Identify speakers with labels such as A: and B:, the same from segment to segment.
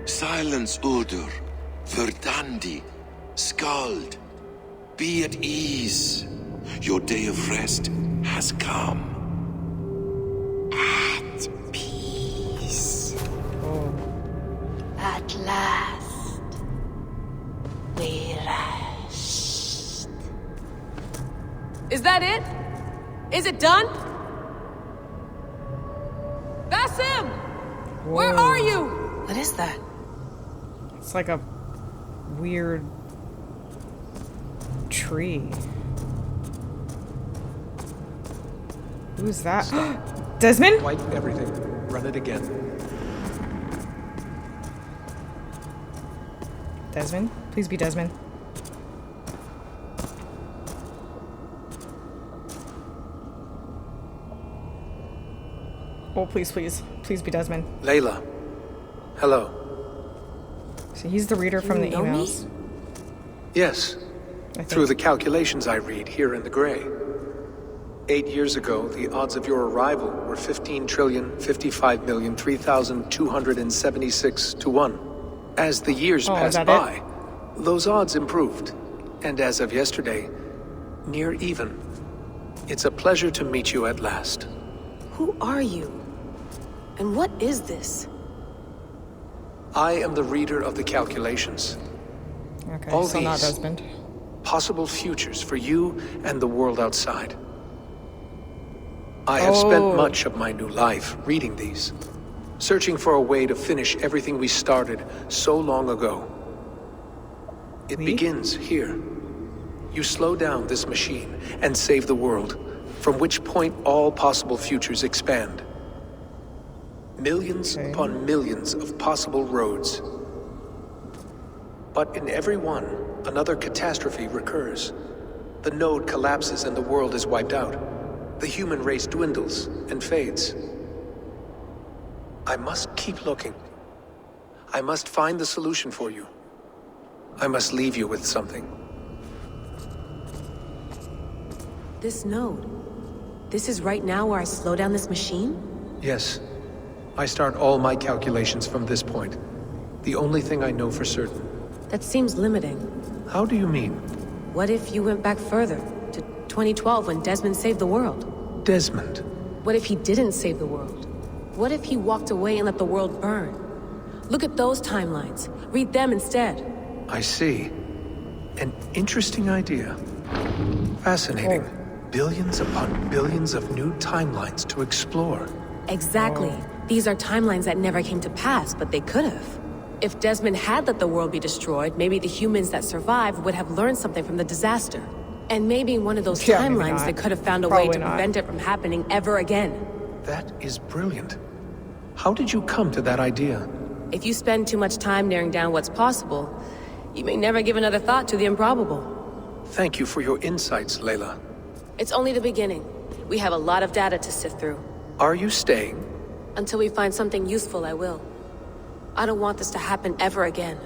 A: Silence, Udur. Verdandi. Skald. Be at ease. Your day of rest has come.
B: At peace.
C: Oh.
B: At last. We rest.
D: Is that it? Is it done? Basim! Where are you?
B: What is that?
C: It's like a weird tree. Who's that? Desmond?
E: Wipe everything. Run it again.
C: Desmond? Please be Desmond. Oh, please, please. Please be Desmond.
E: Layla. Hello.
C: So he's the reader from the
B: know me?
C: emails.
E: Yes.
C: I think.
E: Through the calculations I read here in the gray. 8 years ago, the odds of your arrival were 15,055,003,276 to 1. As the years passed by, those odds improved. And as of yesterday, near even. It's a pleasure to meet you at last.
B: Who are you? And what is this?
E: I am the reader of the calculations.
C: Okay,
E: All
C: so not
E: these
C: Desmond.
E: possible futures for you and the world outside. I have spent much of my new life reading these, searching for a way to finish everything we started so long ago. It begins here. You slow down this machine and save the world, from which point all possible futures expand. Millions upon millions of possible roads. But in every one, another catastrophe recurs. The node collapses and the world is wiped out. The human race dwindles and fades. I must keep looking. I must find the solution for you. I must leave you with something.
B: This node. This is right now where I slow down this machine?
E: Yes. I start all my calculations from this point. The only thing I know for certain.
B: That seems limiting.
E: How do you mean?
B: What if you went back further, to 2012 when Desmond saved the world?
E: Desmond.
B: What if he didn't save the world? What if he walked away and let the world burn? Look at those timelines. Read them instead.
E: I see. An interesting idea. Fascinating. Billions upon billions of new timelines to explore.
B: Exactly. These are timelines that never came to pass, but they could have. If Desmond had let the world be destroyed, maybe the humans that survived would have learned something from the disaster. And maybe in one of those timelines they could have found a way to prevent it from happening ever again.
E: That is brilliant. How did you come to that idea?
B: If you spend too much time narrowing down what's possible, you may never give another thought to the improbable.
E: Thank you for your insights, Layla.
B: It's only the beginning. We have a lot of data to sift through.
E: Are you staying?
B: Until we find something useful, I will. I don't want this to happen ever again.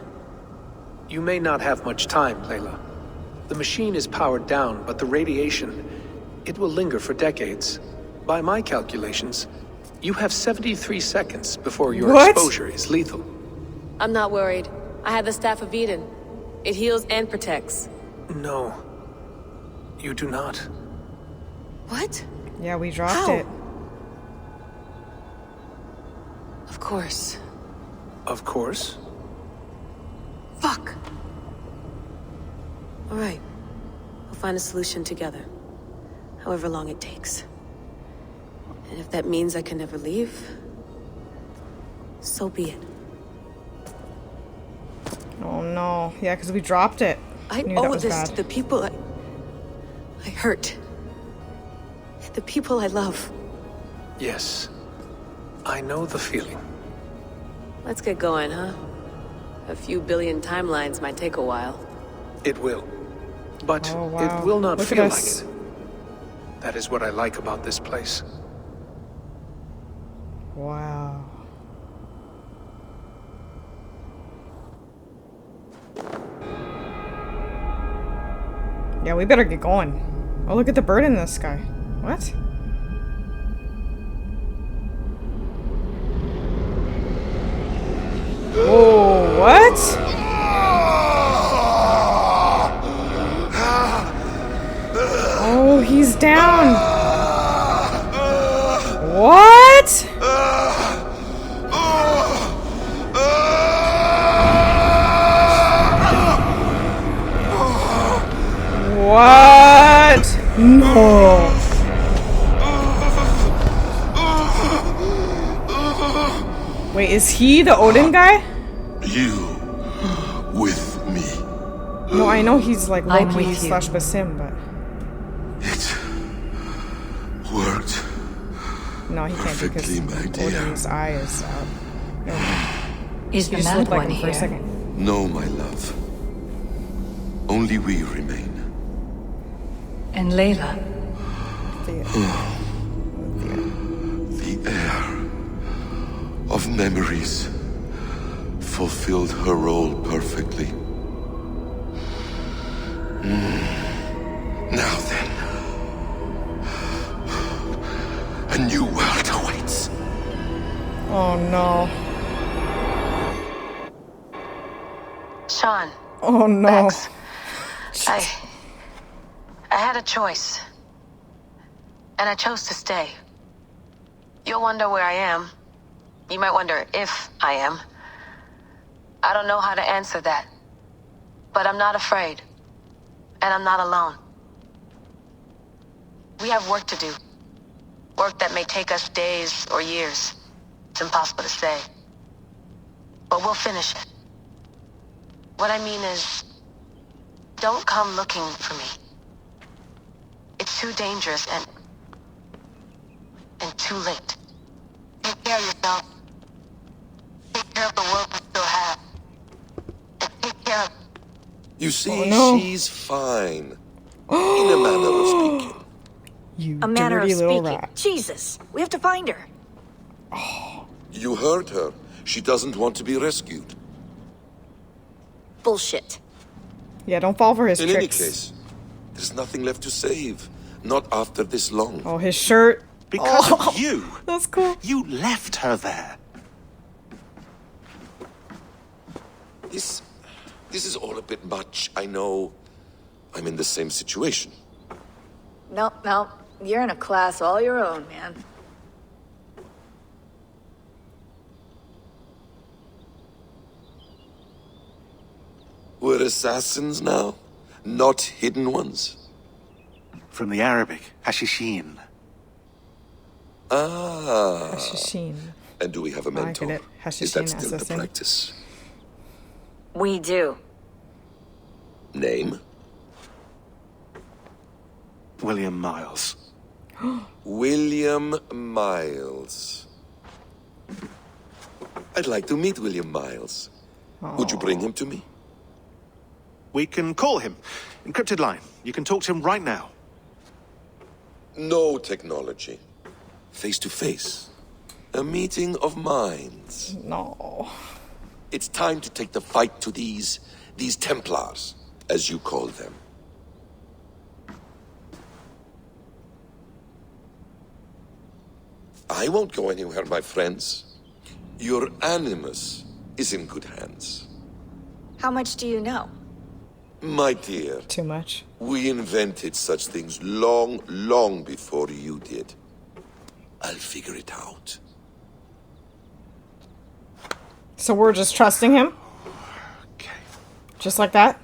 E: You may not have much time, Layla. The machine is powered down, but the radiation, it will linger for decades. By my calculations, you have 73 seconds before your exposure is lethal.
B: I'm not worried. I have the Staff of Eden. It heals and protects.
E: No. You do not.
B: What?
C: Yeah, we dropped it.
B: Of course.
E: Of course.
B: Fuck! Alright. We'll find a solution together. However long it takes. And if that means I can never leave, so be it.
C: Oh no. Yeah, because we dropped it.
B: I
C: knew that
B: owe
C: was
B: this
C: bad.
B: to the people I hurt. The people I love.
E: Yes. I know the feeling.
B: Let's get going, huh? A few billion timelines might take a while.
E: It will. But it will not feel like it. That is what I like about this place.
C: Wow. Yeah, we better get going. Oh, look at the bird in the sky. What? Whoa. What? No. Wait, is he the Odin guy?
A: You with me.
C: No, I know he's like
F: I'm
C: Loki
F: with you.
C: slash Basim, but
A: It worked.
C: no, he can't because
A: Perfectly, my dear.
C: Odin's eye is out. Never mind.
F: Is
C: He
F: the
C: just
F: mad
C: looked like
F: one
C: him for a
F: here?
C: second.
A: No, my love. Only we remain.
F: And Layla?
C: The
A: The air of memories fulfilled her role perfectly. Now then, a new world awaits.
C: Oh no.
G: Sean,
C: Oh no.
G: Max, I had a choice. And I chose to stay. You'll wonder where I am. You might wonder if I am. I don't know how to answer that. But I'm not afraid. And I'm not alone. We have work to do. Work that may take us days or years. It's impossible to say. But we'll finish it. What I mean is, don't come looking for me. It's too dangerous and too late. Take care of yourself. Take care of the world we still have. And take care of...
A: You see,
C: Oh, no.
A: she's fine. In a manner of speaking.
C: You
H: A manner of
C: dirty little
H: speaking.
C: rat.
H: Jesus, we have to find her.
A: You heard her. She doesn't want to be rescued.
H: Bullshit.
C: Yeah, don't fall for his
A: In
C: tricks.
A: any case, there's nothing left to save. Not after this long.
C: Oh, his shirt.
I: Because
C: Oh,
I: of you.
C: That's cool.
I: You left her there.
A: This is all a bit much. I know. I'm in the same situation.
H: No, you're in a class all your own, man.
A: We're assassins now, not hidden ones.
I: From the Arabic, Hashishin.
A: Ah.
C: Hashishin.
A: And do we have a
C: I get
A: mentor?
C: it.
A: Is
C: Hashishin
A: that still the
C: assassin.
A: practice?
H: We do.
A: Name?
I: William Miles.
A: William Miles. I'd like to meet William Miles. Would you bring him to me?
I: We can call him. Encrypted line. You can talk to him right now.
A: No technology. Face to face. A meeting of minds.
C: No.
A: It's time to take the fight to these Templars, as you call them. I won't go anywhere, my friends. Your animus is in good hands.
H: How much do you know?
A: My dear,
C: Too much.
A: we invented such things long, long before you did. I'll figure it out.
C: So we're just trusting him?
I: Okay.
C: Just like that?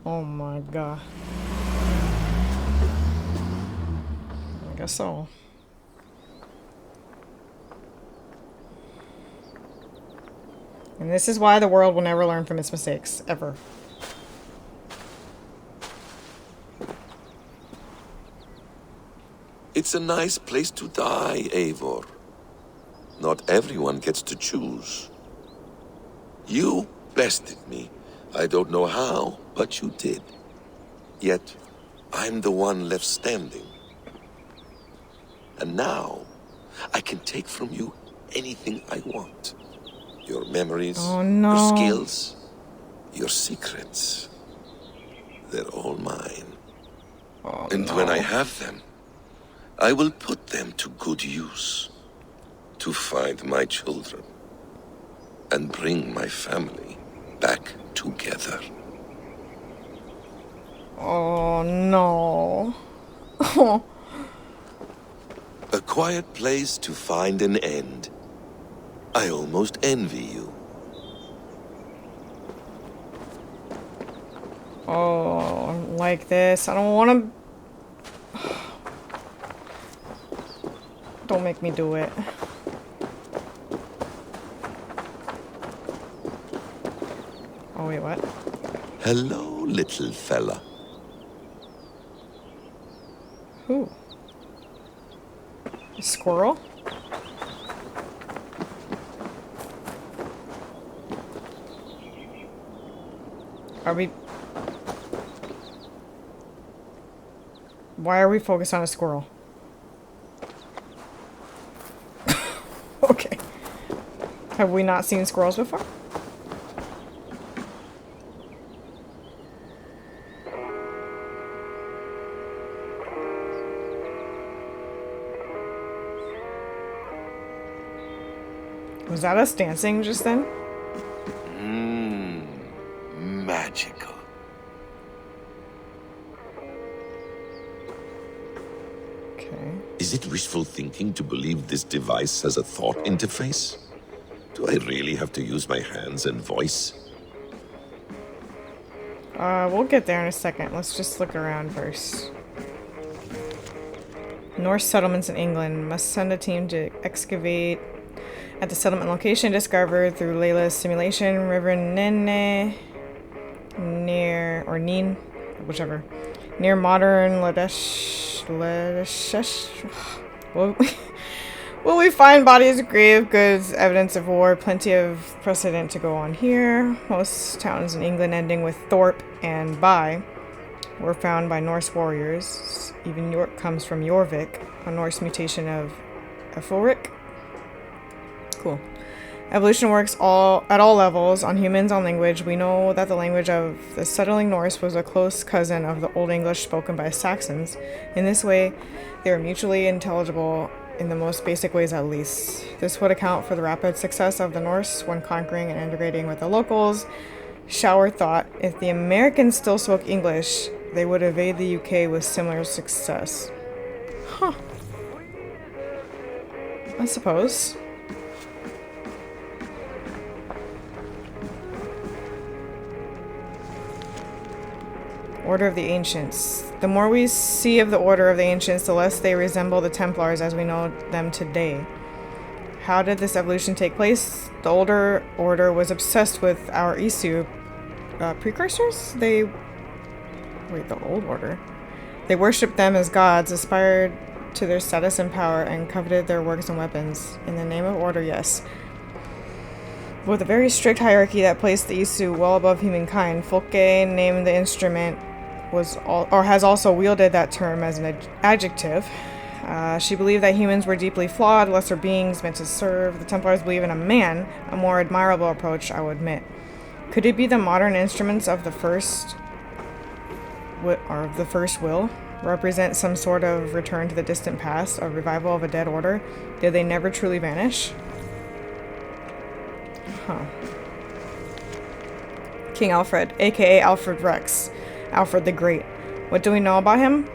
C: Oh my god. I guess so. And this is why the world will never learn from its mistakes, ever.
A: It's a nice place to die, Eivor. Not everyone gets to choose. You bested me. I don't know how, but you did. Yet, I'm the one left standing. And now, I can take from you anything I want. Your memories,
C: Oh, no.
A: your skills, your secrets. They're all mine.
C: Oh,
A: And when I have them, I will put them to good use. To find my children. And bring my family back together.
C: Oh no.
A: A quiet place to find an end. I almost envy you.
C: Oh, like this. I don't want to... Don't make me do it. Oh, wait, what?
A: Hello, little fella.
C: Who? A squirrel? Are we... Why are we focused on a squirrel? Okay. Have we not seen squirrels before? Was that us dancing just then?
A: Magical.
C: Okay.
A: Is it wishful thinking to believe this device has a thought interface? Do I really have to use my hands and voice?
C: We'll get there in a second. Let's just look around first. Norse settlements in England must send a team to excavate at the settlement location discovered through Layla's simulation, River Nene, Neen, whichever, near modern Ladesh. Will we find bodies, grave goods, evidence of war? Plenty of precedent to go on here. Most towns in England ending with Thorpe and by were found by Norse warriors. Even York comes from Jorvik, a Norse mutation of Ethelric. Cool. Evolution works at all levels, on humans, on language. We know that the language of the settling Norse was a close cousin of the Old English spoken by Saxons. In this way, they were mutually intelligible in the most basic ways at least. This would account for the rapid success of the Norse when conquering and integrating with the locals. Shower thought, if the Americans still spoke English, they would evade the UK with similar success. Huh. I suppose. Order of the Ancients. The more we see of the Order of the Ancients, the less they resemble the Templars as we know them today. How did this evolution take place? The older order was obsessed with our Isu precursors? Wait, the old order. They worshipped them as gods, aspired to their status and power, and coveted their works and weapons. In the name of order, yes. With a very strict hierarchy that placed the Isu well above humankind, Folke named the instrument has also wielded that term as an adjective. She believed that humans were deeply flawed, lesser beings meant to serve. The Templars believe in a man, a more admirable approach, I will admit. Could it be the modern instruments of the first will represent some sort of return to the distant past, a revival of a dead order? Did they never truly vanish? Huh. King Alfred, aka Alfred Rex, Alfred the Great. What do we know about him?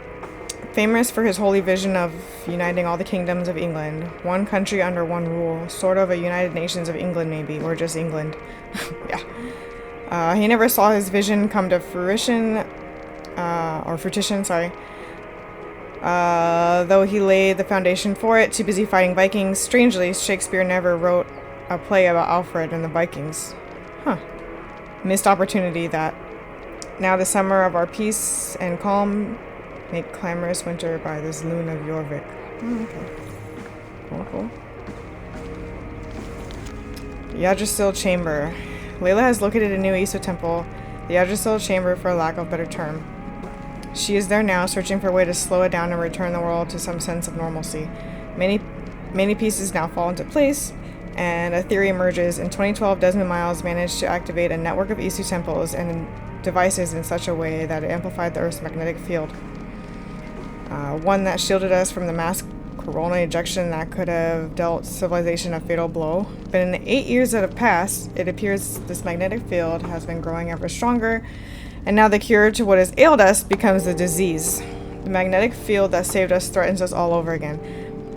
C: Famous for his holy vision of uniting all the kingdoms of England. One country under one rule. Sort of a United Nations of England, maybe. Or just England. Yeah. He never saw his vision come to fruition. Though he laid the foundation for it, too busy fighting Vikings. Strangely, Shakespeare never wrote a play about Alfred and the Vikings. Huh. Missed opportunity that. Now the summer of our peace and calm make clamorous winter by this loon of Jorvik. Oh, okay. Cool. Yggdrasil Chamber. Layla has located a new Isu temple, the Yggdrasil Chamber for lack of a better term. She is there now, searching for a way to slow it down and return the world to some sense of normalcy. Many pieces now fall into place, and a theory emerges. In 2012, Desmond Miles managed to activate a network of Isu temples and devices in such a way that it amplified the Earth's magnetic field. One that shielded us from the mass coronal ejection that could have dealt civilization a fatal blow. But in the 8 years that have passed, it appears this magnetic field has been growing ever stronger, and now the cure to what has ailed us becomes the disease. The magnetic field that saved us threatens us all over again.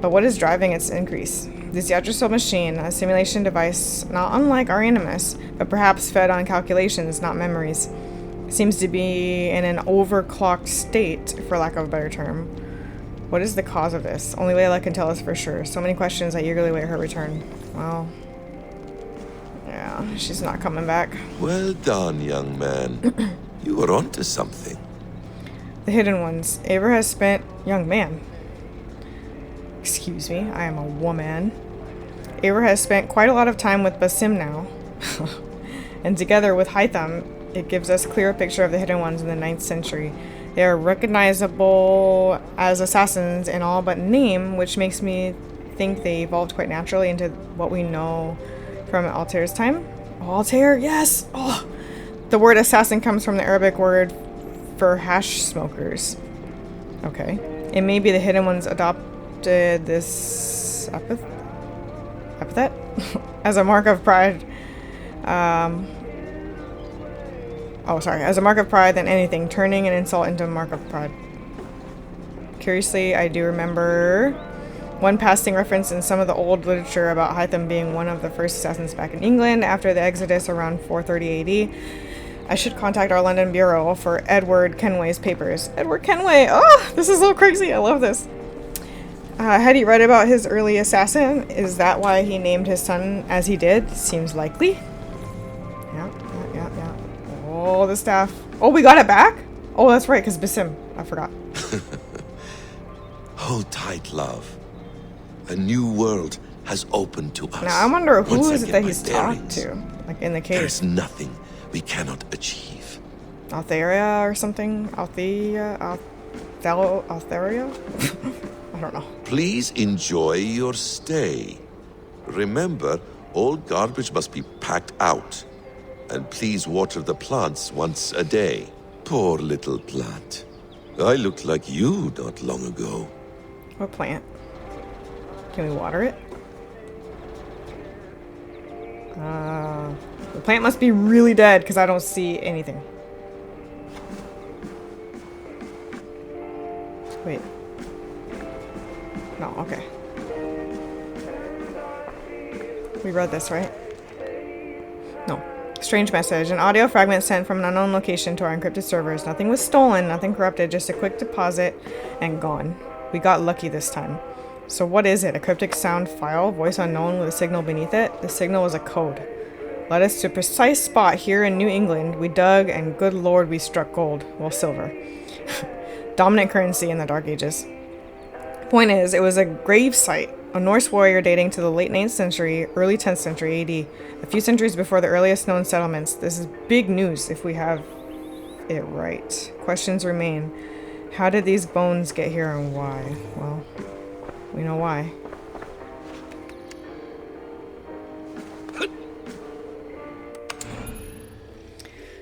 C: But what is driving its increase? This Yggdrasil machine, a simulation device not unlike our Animus, but perhaps fed on calculations, not memories. Seems to be in an overclocked state, for lack of a better term. What is the cause of this? Only Layla can tell us for sure. So many questions, I eagerly wait her return. Well, yeah, she's not coming back.
A: Well done, young man. You were onto something.
C: The Hidden Ones. Eivor has spent... Young man. Excuse me, I am a woman. Eivor has spent quite a lot of time with Basim now. And together with Hytham, it gives us a clearer picture of the Hidden Ones in the 9th century. They are recognizable as assassins in all but name, which makes me think they evolved quite naturally into what we know from Altair's time. Oh, Altair, yes! Oh, the word assassin comes from the Arabic word for hash smokers. Okay. It may be the Hidden Ones adopted this epithet as a mark of pride. As a mark of pride than anything, turning an insult into a mark of pride. Curiously, I do remember one passing reference in some of the old literature about Hytham being one of the first assassins back in England after the Exodus around 430 AD. I should contact our London bureau for Edward Kenway's papers. Edward Kenway! Oh, this is so crazy. I love this. Had he read about his early assassin? Is that why he named his son as he did? Seems likely. Yeah. Oh, the staff. Oh, we got it back? Oh, that's right, because Basim. I forgot.
A: Hold tight, love. A new world has opened to us.
C: Now, I wonder who
A: Once I
C: is it
A: get
C: that
A: my
C: he's talked
A: bearings,
C: to? Like, in the cave.
A: There's nothing we cannot achieve.
C: Altheria or something? Altheria? I don't know.
A: Please enjoy your stay. Remember, all garbage must be packed out. And please water the plants once a day. Poor little plant. I looked like you not long ago.
C: What plant? Can we water it? The plant must be really dead because I don't see anything. Wait. No, okay. We read this, right? No. Strange message. An audio fragment sent from an unknown location to our encrypted servers. Nothing was stolen, nothing corrupted, just a quick deposit and gone. We got lucky this time. So what is it? A cryptic sound file? Voice unknown with a signal beneath it? The signal was a code. Led us to a precise spot here in New England. We dug and good lord we struck gold. Well, silver. Dominant currency in the Dark Ages. Point is, it was a grave site. A Norse warrior dating to the late 9th century, early 10th century AD, a few centuries before the earliest known settlements. This is big news if we have it right. Questions remain. How did these bones get here and why? Well, we know why.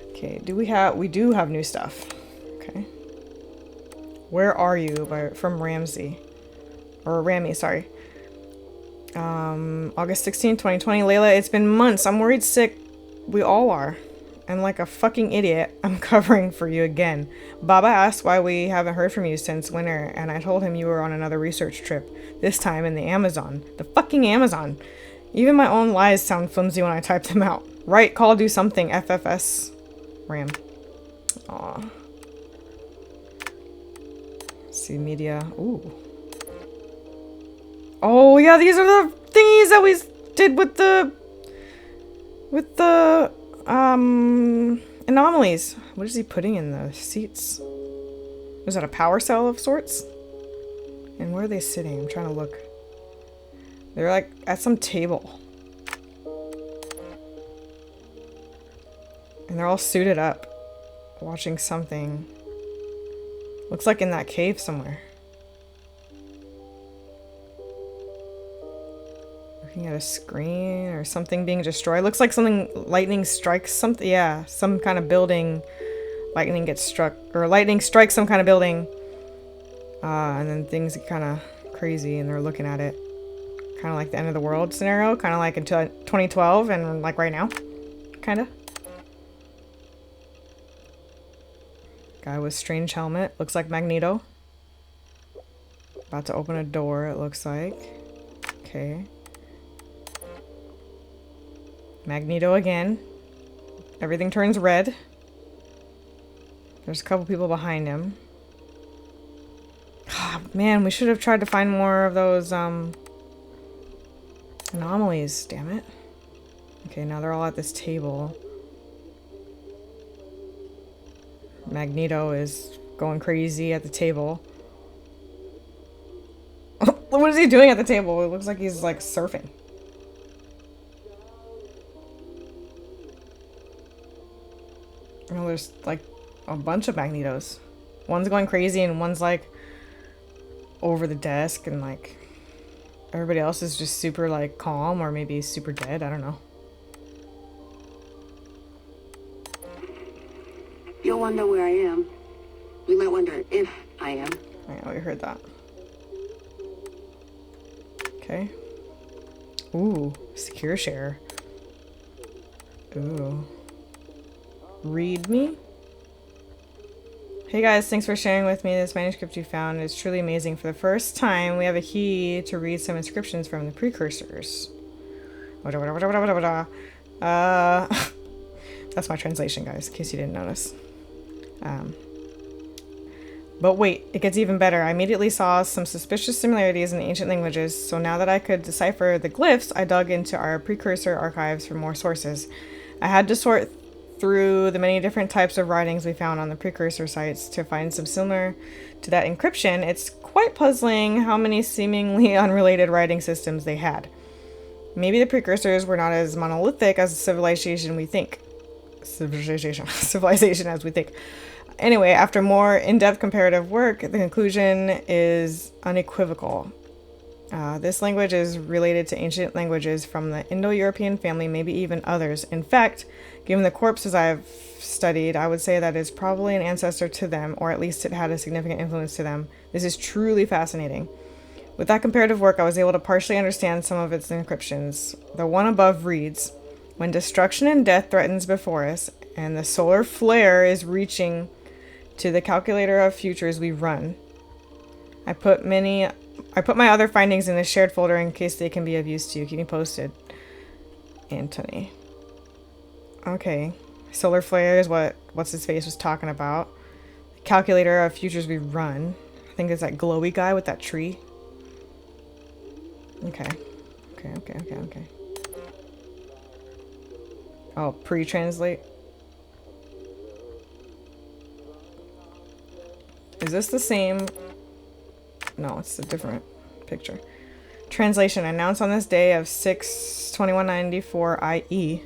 C: Okay, we do have new stuff. Okay. Where are you? From Ramsey. Or Rami, sorry. August 16, 2020. Layla, it's been months. I'm worried sick. We all are. And like a fucking idiot, I'm covering for you again. Baba asked why we haven't heard from you since winter, and I told him you were on another research trip. This time in the Amazon. The fucking Amazon. Even my own lies sound flimsy when I type them out. Right, call, do something. FFS. Ram. Aw. See media. Ooh. Oh yeah, these are the thingies that we did with the anomalies. What is he putting in the seats? Was that a power cell of sorts? And where are they sitting? I'm trying to look. They're like at some table. And they're all suited up, watching something. Looks like in that cave somewhere. Looking at a screen or something being destroyed. Looks like something, lightning strikes something. Yeah, some kind of building. Lightning gets struck, or lightning strikes some kind of building. And then things get kind of crazy and they're looking at it. Kind of like the end of the world scenario. Kind of like until 2012 and like right now. Kind of. Guy with strange helmet. Looks like Magneto. About to open a door, it looks like. Okay. Magneto again. Everything turns red. There's a couple people behind him. Oh, man, we should have tried to find more of those anomalies, damn it. Okay, now they're all at this table. Magneto is going crazy at the table. What is he doing at the table? It looks like he's like surfing. Oh, there's like a bunch of Magnetos. One's going crazy and one's like over the desk, and like everybody else is just super like calm, or maybe super dead. I don't know.
J: You'll wonder where I am. You might wonder if I am.
C: Yeah, we heard that. Okay. Ooh, secure share. Ooh. Read me? Hey guys, thanks for sharing with me this manuscript you found. It's truly amazing. For the first time, we have a key to read some inscriptions from the precursors. That's my translation, guys, in case you didn't notice. But wait, it gets even better. I immediately saw some suspicious similarities in the ancient languages, so now that I could decipher the glyphs, I dug into our precursor archives for more sources. I had to sort through the many different types of writings we found on the precursor sites to find some similar to that encryption. It's quite puzzling how many seemingly unrelated writing systems they had. Maybe the precursors were not as monolithic as civilization we think. Civilization as we think. Anyway, after more in-depth comparative work, the conclusion is unequivocal. This language is related to ancient languages from the Indo-European family, maybe even others. In fact, given the corpses I've studied, I would say that it's probably an ancestor to them, or at least it had a significant influence to them. This is truly fascinating. With that comparative work, I was able to partially understand some of its encryptions. The one above reads, "When destruction and death threatens before us, and the solar flare is reaching to the calculator of futures we run. I put my other findings in this shared folder in case they can be of use to you. Keep me posted. Anthony." Okay. Solar flare is what's his face was talking about. The calculator of futures we run. I think it's that glowy guy with that tree. Okay. Okay. Oh, pre-translate. Is this the same? No, it's a different picture. Translation. Announced on this day of 6/21/94 IE.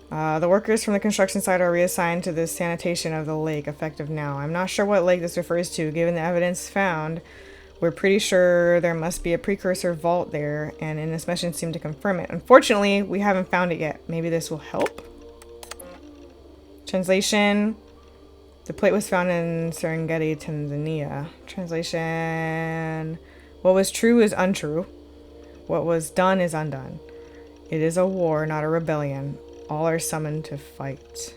C: The workers from the construction site are reassigned to the sanitation of the lake, effective now. I'm not sure what lake this refers to. Given the evidence found, we're pretty sure there must be a precursor vault there, and in this mission seemed to confirm it. Unfortunately, we haven't found it yet. Maybe this will help? Translation. The plate was found in Serengeti, Tanzania. Translation. What was true is untrue. What was done is undone. It is a war, not a rebellion. All are summoned to fight.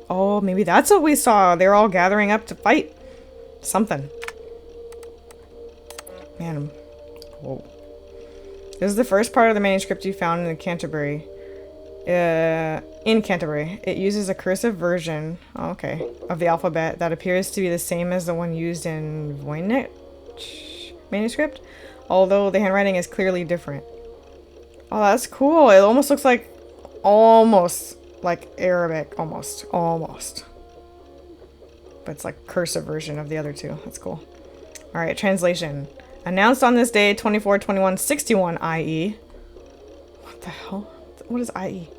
C: Oh, maybe that's what we saw. They're all gathering up to fight something. Man. Whoa. This is the first part of the manuscript you found in Canterbury. In Canterbury. It uses a cursive version, of the alphabet that appears to be the same as the one used in Voynich manuscript, although the handwriting is clearly different. Oh, that's cool. It almost looks like Arabic, almost. But it's like cursive version of the other two. That's cool. All right, translation. Announced on this day, 24/21/61 IE. What the hell? What is IE?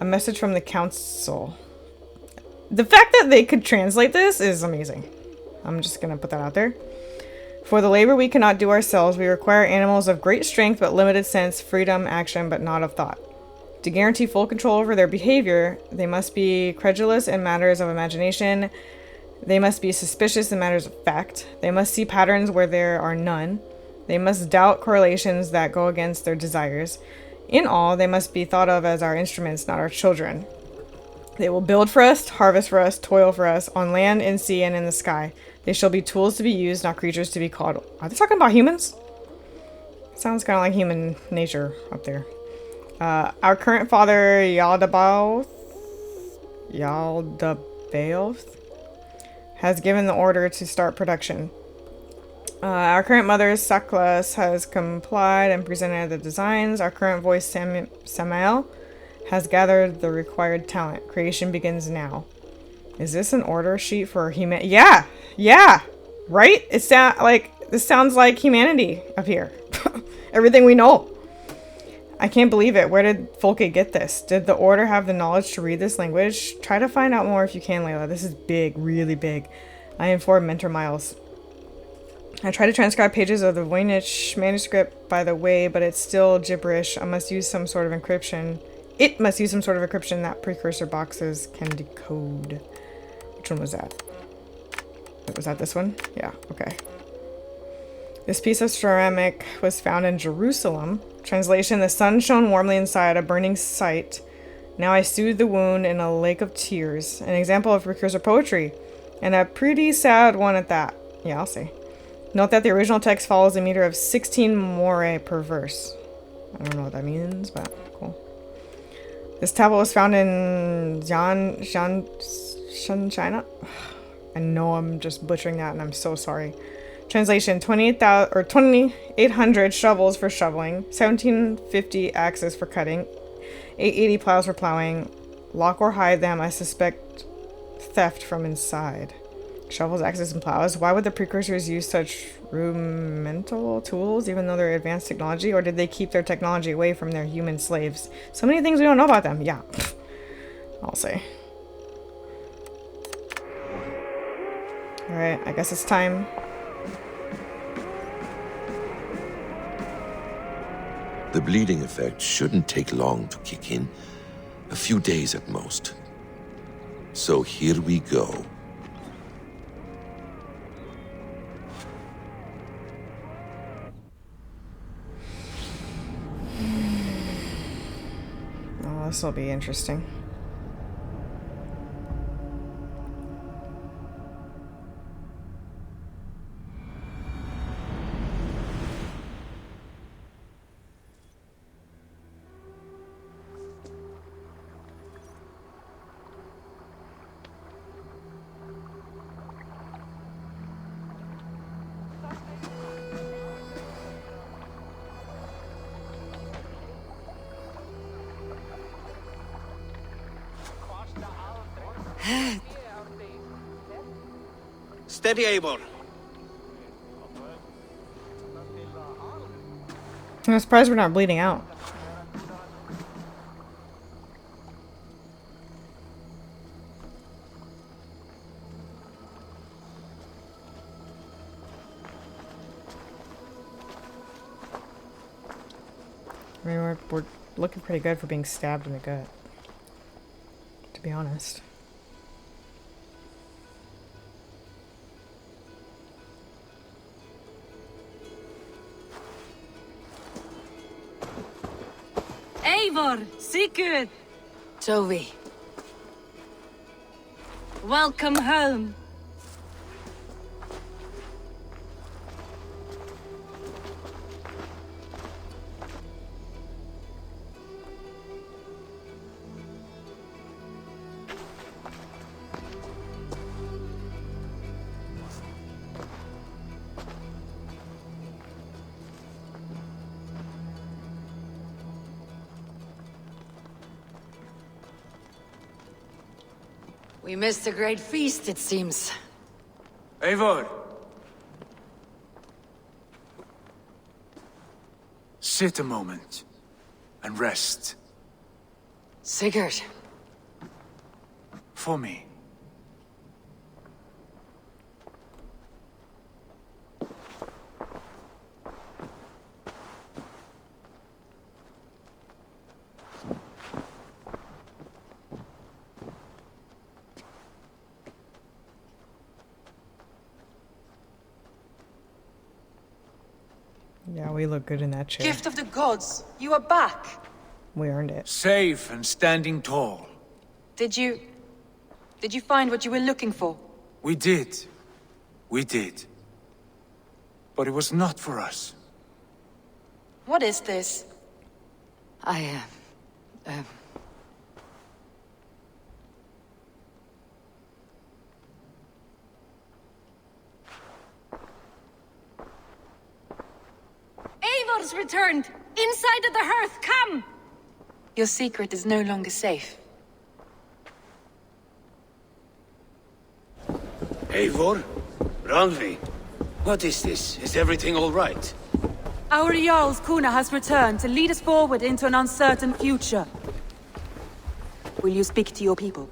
C: A message from the council. The fact that they could translate this is amazing. I'm just gonna put that out there. For the labor we cannot do ourselves, we require animals of great strength but limited sense, freedom, action, but not of thought. To guarantee full control over their behavior, they must be credulous in matters of imagination. They must be suspicious in matters of fact. They must see patterns where there are none. They must doubt correlations that go against their desires. In all, they must be thought of as our instruments, not our children. They will build for us, harvest for us, toil for us, on land, in sea, and in the sky. They shall be tools to be used, not creatures to be called. Are they talking about humans? Sounds kind of like human nature up there. Our current father, Yaldabaoth, Yaldabaoth has given the order to start production. Our current mother, Saklas, has complied and presented the designs. Our current voice, Samael, has gathered the required talent. Creation begins now. Is this an order sheet for human? Yeah! Yeah! Right? This sounds like humanity up here. Everything we know. I can't believe it. Where did Folke get this? Did the order have the knowledge to read this language? Try to find out more if you can, Layla. This is big, really big. I am 4 mentor miles. I tried to transcribe pages of the Voynich manuscript, by the way, but it's still gibberish. I must use some sort of encryption. It must use some sort of encryption that precursor boxes can decode. Which one was that? Was that this one? Yeah, okay. This piece of ceramic was found in Jerusalem. Translation, the sun shone warmly inside a burning site. Now I soothe the wound in a lake of tears. An example of precursor poetry. And a pretty sad one at that. Yeah, I'll say. Note that the original text follows a meter of 16 moire per verse. I don't know what that means, but cool. This tablet was found in China. I know I'm just butchering that, and I'm so sorry. Translation: 2,800 shovels for shoveling, 1,750 axes for cutting, 880 plows for plowing. Lock or hide them. I suspect theft from inside. Shovels, axes, and plows. Why would the precursors use such rudimental tools, even though they're advanced technology? Or did they keep their technology away from their human slaves? So many things we don't know about them. Yeah, I'll say. Alright, I guess it's time.
A: The bleeding effect shouldn't take long to kick in. A few days at most. So here we go.
C: Oh, this will be interesting.
K: Steady, Eivor.
C: I'm surprised we're not bleeding out. I mean, we're looking pretty good for being stabbed in the gut, to be honest.
D: Eivor, Sigurd,
H: Toby.
D: welcome home.
H: We missed a great feast, it seems.
K: Eivor. Sit a moment and rest.
H: Sigurd.
K: For me.
C: Yeah, we look good in that chair.
D: Gift of the gods, you are back.
C: We earned it.
K: Safe and standing tall.
D: Did you find what you were looking for?
K: We did. We did. But it was not for us.
D: What is this?
F: has returned! Inside of the hearth, come!
D: Your secret is no longer safe.
L: Eivor? Randvi? What is this? Is everything all right?
D: Our Jarl's Kuna has returned to lead us forward into an uncertain future. Will you speak to your people?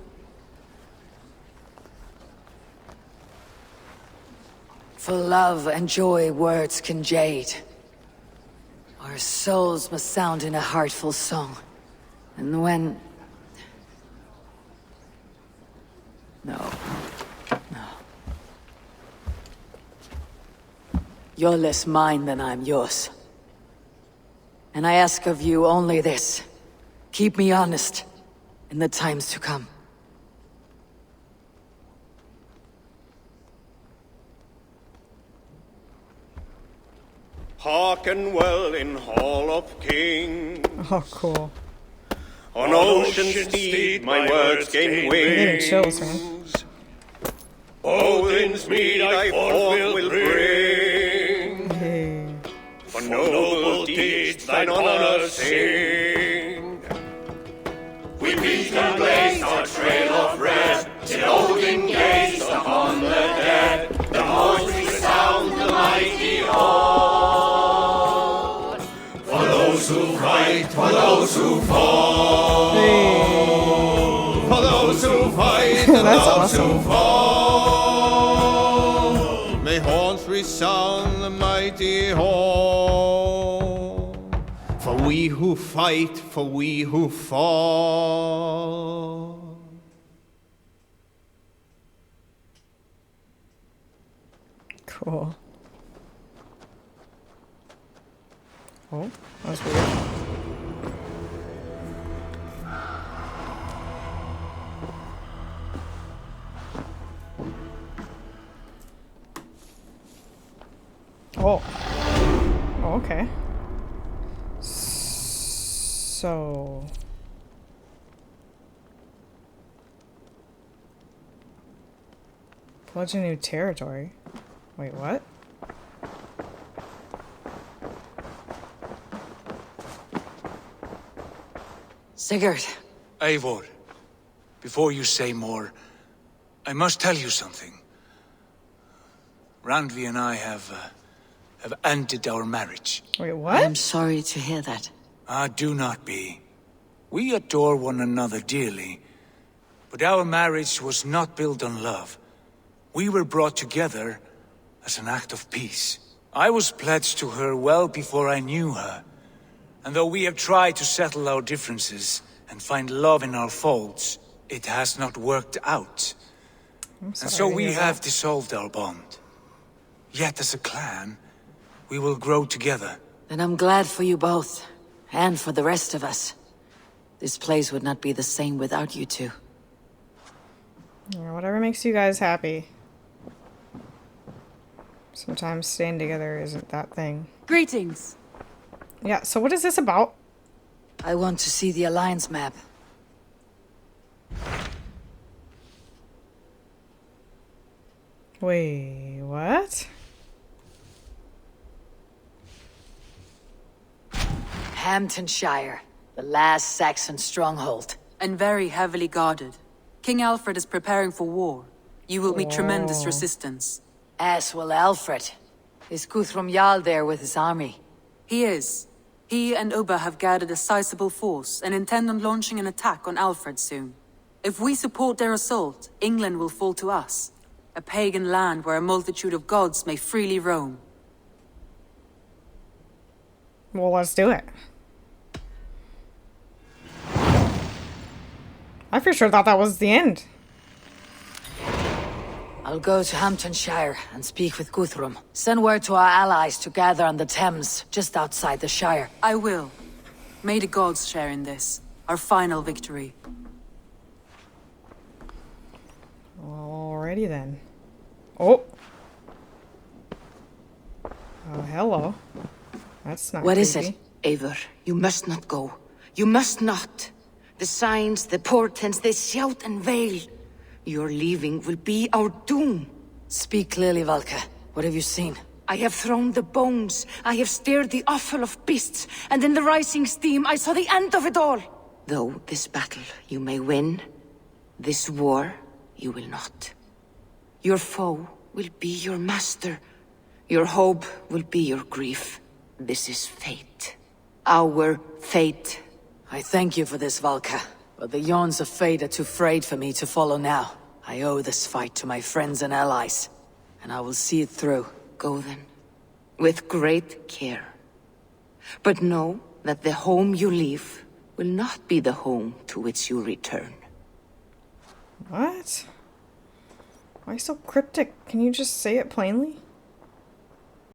F: For love and joy words can jade. Our souls must sound in a heartful song. And when... No. No. You're less mine than I'm yours. And I ask of you only this. Keep me honest in the times to come.
M: Hearken well in Hall of Kings.
C: Oh, cool.
M: On ocean steed my words gain wings.
C: I'm getting chills, man.
M: Odin's mead I forth will bring.
C: Hey.
M: For noble deeds thine honor sing. We beat and blaze our trail of red, till Odin gazed upon the dead. The voice resound the mighty hall. For those who fight, for those who fall.
C: Hey.
M: For those who fight, and
C: That's
M: those
C: awesome.
M: who fall. May horns resound the mighty hall. For we who fight, for we who fall.
C: Cool. Oh, that was weird. Oh. Oh, okay. So... Pledge a new territory. Wait, what?
F: Sigurd.
K: Eivor, before you say more, I must tell you something. Randvi and I have ended our marriage.
C: Wait, what?
F: I'm sorry to hear that.
K: Ah, do not be. We adore one another dearly, but our marriage was not built on love. We were brought together as an act of peace. I was pledged to her well before I knew her, and though we have tried to settle our differences and find love in our faults, it has not worked out. And so we have dissolved our bond. Yet as a clan, we will grow together.
F: Then I'm glad for you both, and for the rest of us. This place would not be the same without you two.
C: Yeah, whatever makes you guys happy. Sometimes staying together isn't that thing.
D: Greetings.
C: Yeah, so what is this about?
F: I want to see the Alliance map.
C: Wait, what?
F: Hamptonshire, the last Saxon stronghold.
D: And very heavily guarded. King Alfred is preparing for war. You will meet tremendous resistance.
F: As will Alfred. Is Guthrum Jarl there with his army?
D: He is. He and Ubba have gathered a sizable force and intend on launching an attack on Alfred soon. If we support their assault, England will fall to us. A pagan land where a multitude of gods may freely roam.
C: Well, let's do it. I for sure thought that was the end.
F: I'll go to Hamptonshire and speak with Guthrum. Send word to our allies to gather on the Thames, just outside the Shire.
D: I will. May the gods share in this, our final victory.
C: Alrighty then. Oh. Oh, hello. That's not
N: What
C: creepy.
N: is it, Eivor? You must not go. You must not. The signs, the portents, they shout and wail. Your leaving will be our doom.
F: Speak clearly, Valka. What have you seen?
N: I have thrown the bones, I have stirred the offal of beasts, and in the rising steam I saw the end of it all. Though this battle you may win, this war you will not. Your foe will be your master. Your hope will be your grief. This is fate. Our fate.
F: I thank you for this, Valka. But the yawns of fate are too frayed for me to follow now. I owe this fight to my friends and allies, and I will see it through.
N: Go then, with great care. But know that the home you leave will not be the home to which you return.
C: What? Why so cryptic? Can you just say it plainly?